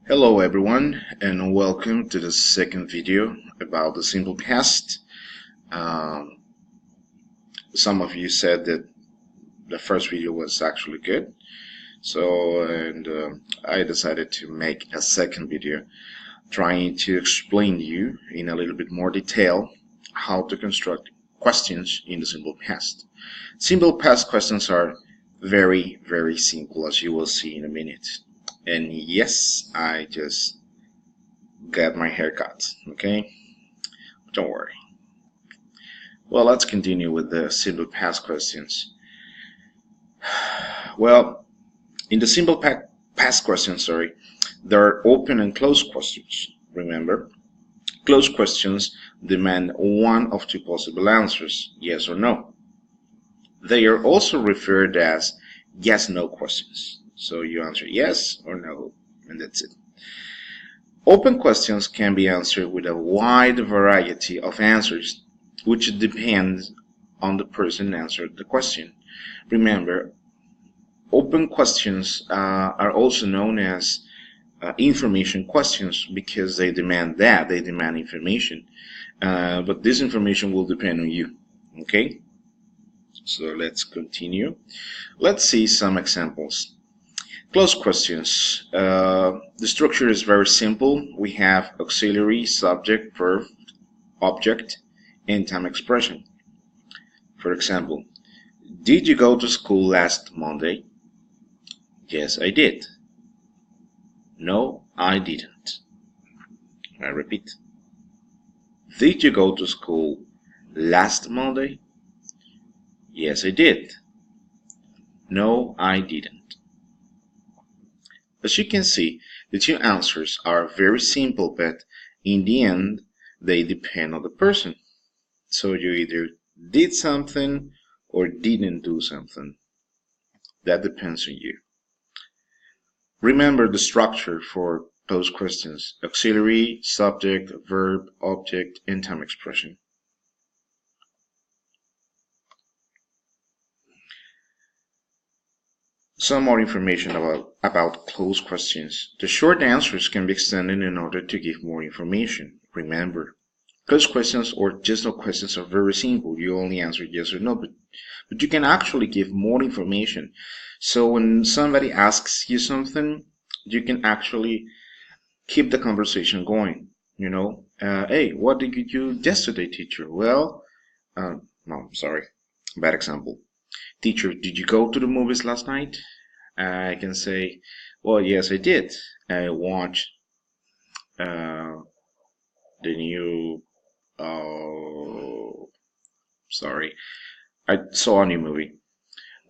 Hello everyone and welcome to the second video about the simple past. Um, some of you said that the first video was actually good, I decided to make a second video trying to explain to you in a little bit more detail how to construct questions in the simple past. Simple past questions are very simple, as you will see in a minute. And yes, I just got my hair cut, okay? Don't worry. Well, let's continue with the simple past questions. Well, in the simple past questions, there are open and closed questions. Remember, closed questions demand one of two possible answers, yes or no. They are also referred as yes-no questions. So you answer yes or no, and that's it. Open questions can be answered with a wide variety of answers, which depends on the person answered the question. Remember, open questions are also known as information questions because they demand information. But this information will depend on you. Okay? So let's continue. Let's see some examples. Closed questions. The structure is very simple. We have auxiliary, subject, verb, object, and time expression. For example, did you go to school last Monday? Yes, I did. No, I didn't. I repeat. Did you go to school last Monday? Yes, I did. No, I didn't. As you can see, the two answers are very simple, but in the end, they depend on the person. So you either did something or didn't do something. That depends on you. Remember the structure for closed questions: auxiliary, subject, verb, object, and time expression. Some more information about closed questions. The short answers can be extended in order to give more information. Remember, closed questions or just no questions are very simple. You only answer yes or no, but you can actually give more information. So when somebody asks you something, you can actually keep the conversation going. Hey, what did you do yesterday, teacher? Well, no, sorry, bad example. Teacher, did you go to the movies last night? I can say, well, yes, I did. I watched the new, I saw a new movie.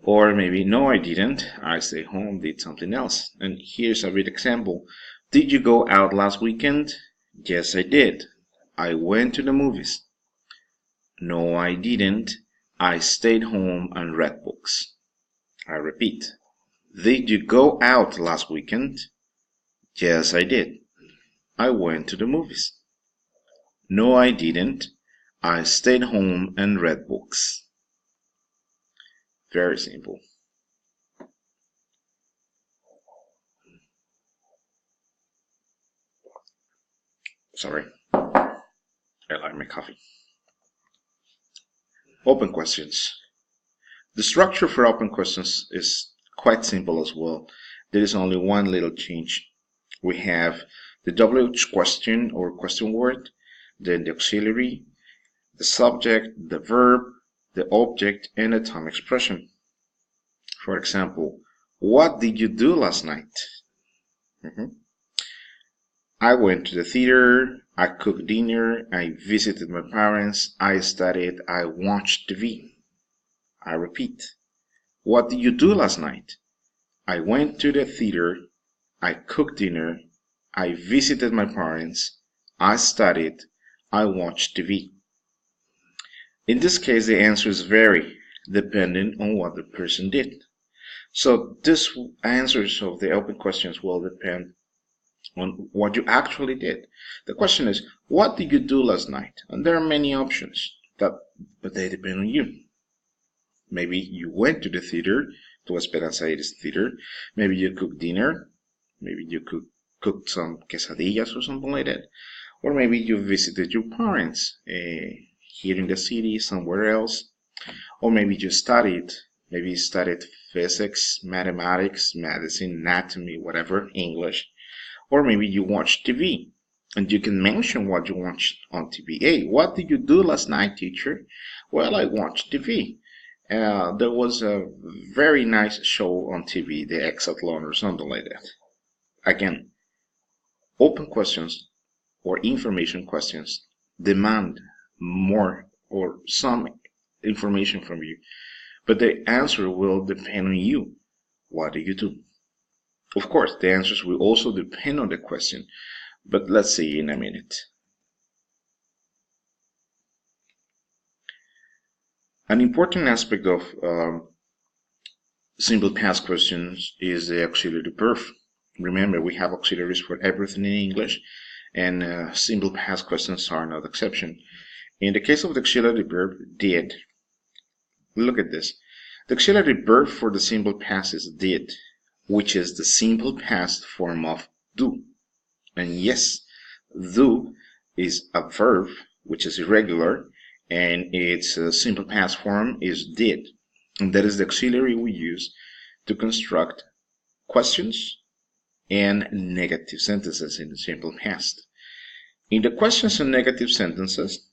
Or maybe, no, I didn't. I stayed home, did something else. And here's a good example. Did you go out last weekend? Yes, I did. I went to the movies. No, I didn't. I stayed home and read books. I repeat. Did you go out last weekend? Yes, I did. I went to the movies. No, I didn't. I stayed home and read books. Very simple. Sorry. I like my coffee. Open questions. The structure for open questions is quite simple as well. There is only one little change. We have the WH question or question word, then the auxiliary, the subject, the verb, the object, and the time expression. For example, what did you do last night? I went to the theater, I cooked dinner, I visited my parents, I studied, I watched TV. I repeat. What did you do last night? I went to the theater, I cooked dinner, I visited my parents, I studied, I watched TV. In this case, the answers vary depending on what the person did. So these answers of the open questions will depend on what you actually did. The question is, what did you do last night? And there are many options, but they depend on you. Maybe you went to the theater, to Esperanza Iris Theater. Maybe you cooked dinner. Maybe you cooked cooked some quesadillas or something like that. Or maybe you visited your parents here in the city, somewhere else. Or maybe you studied. Maybe you studied physics, mathematics, medicine, anatomy, whatever, English. Or maybe you watch TV and you can mention what you watched on TV. Hey, what did you do last night, teacher? Well, I watched TV. There was a very nice show on TV, The Exathlon or something like that. Again, open questions or information questions demand more or some information from you, but the answer will depend on you. What do you do? Of course, the answers will also depend on the question, but let's see in a minute. An important aspect of simple past questions is the auxiliary verb. Remember, we have auxiliaries for everything in English, and simple past questions are no exception. In the case of the auxiliary verb did, look at this. The auxiliary verb for the simple past is did, which is the simple past form of do. And yes, do is a verb which is irregular, and its simple past form is did. And that is the auxiliary we use to construct questions and negative sentences in the simple past. In the questions and negative sentences,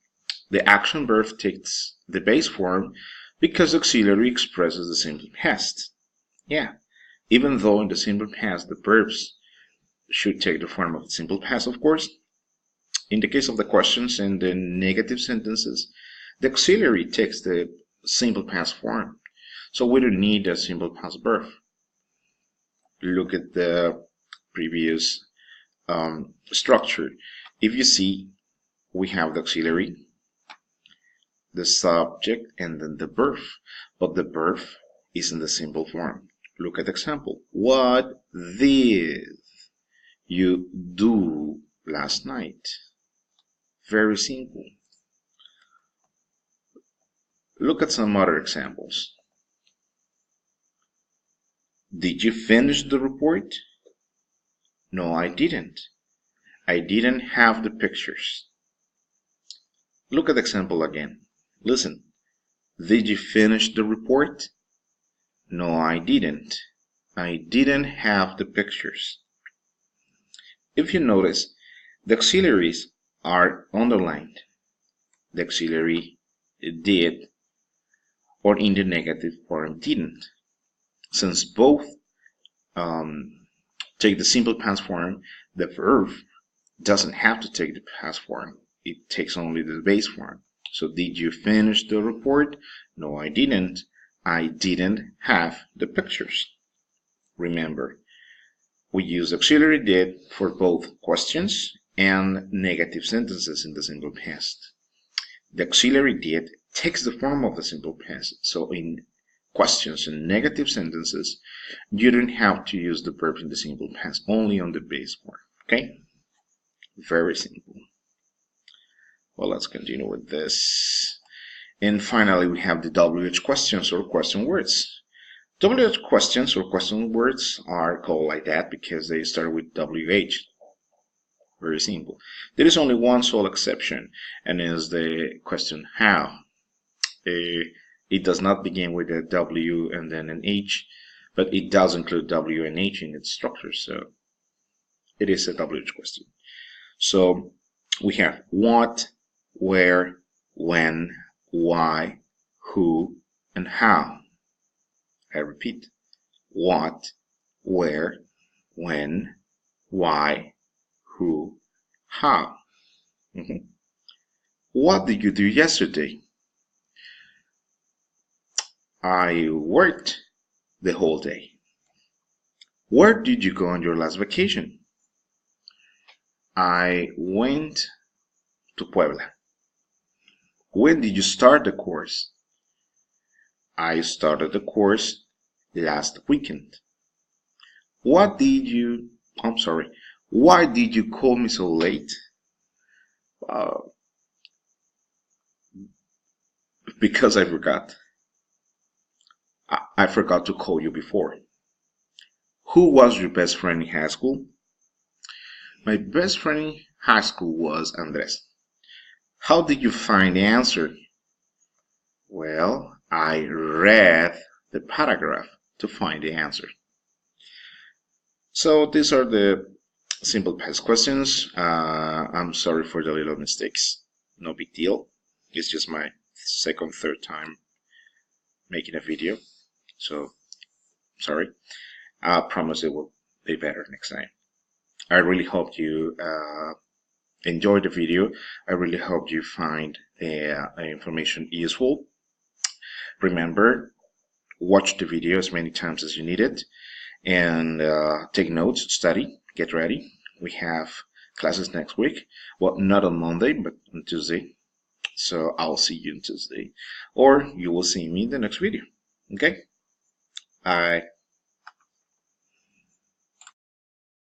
the action verb takes the base form because auxiliary expresses the simple past. Yeah, even though in the simple past the verbs should take the form of the simple past, of course. In the case of the questions and the negative sentences, the auxiliary takes the simple past form. So we don't need a simple past verb. Look at the previous structure. If you see, we have the auxiliary, the subject, and then the verb. But the verb is in the simple form. Look at the example. What did you do last night? Very simple. Look at some other examples. Did you finish the report? No, I didn't. I didn't have the pictures. Look at the example again. Listen. Did you finish the report? No, I didn't. I didn't have the pictures. If you notice, the auxiliaries are underlined. The auxiliary did, or in the negative form didn't. Since both take the simple past form, the verb doesn't have to take the past form. It takes only the base form. So did you finish the report? No, I didn't. I didn't have the pictures. Remember, we use auxiliary did for both questions and negative sentences in the simple past. The auxiliary did takes the form of the simple past. So in questions and negative sentences, you don't have to use the verb in the simple past, only on the base form. Okay? Very simple. Well, let's continue with this. And finally, we have the WH questions or question words. WH questions or question words are called like that because they start with WH. Very simple. There is only one sole exception, and is the question how. It does not begin with a W and then an H, but it does include W and H in its structure, so it is a WH question. So we have what, where, when, why, who, and how. I repeat, what, where, when, why, who, how. What did you do yesterday? I worked the whole day. Where did you go on your last vacation? I went to Puebla. When did you start the course? I started the course last weekend. Why did you call me so late? Because I forgot. I forgot to call you before. Who was your best friend in high school? My best friend in high school was Andres. How did you find the answer? Well, I read the paragraph to find the answer. So these are the simple past questions. I'm sorry for the little mistakes. No big deal. It's just my second, third time making a video. So sorry. I promise it will be better next time. I really hope you enjoyed the video. I really hope you find the information useful. Remember, watch the video as many times as you need it, and take notes, study, get ready. We have classes next week. Well, not on Monday, but on Tuesday. So I'll see you on Tuesday, or you will see me in the next video. Okay? Bye.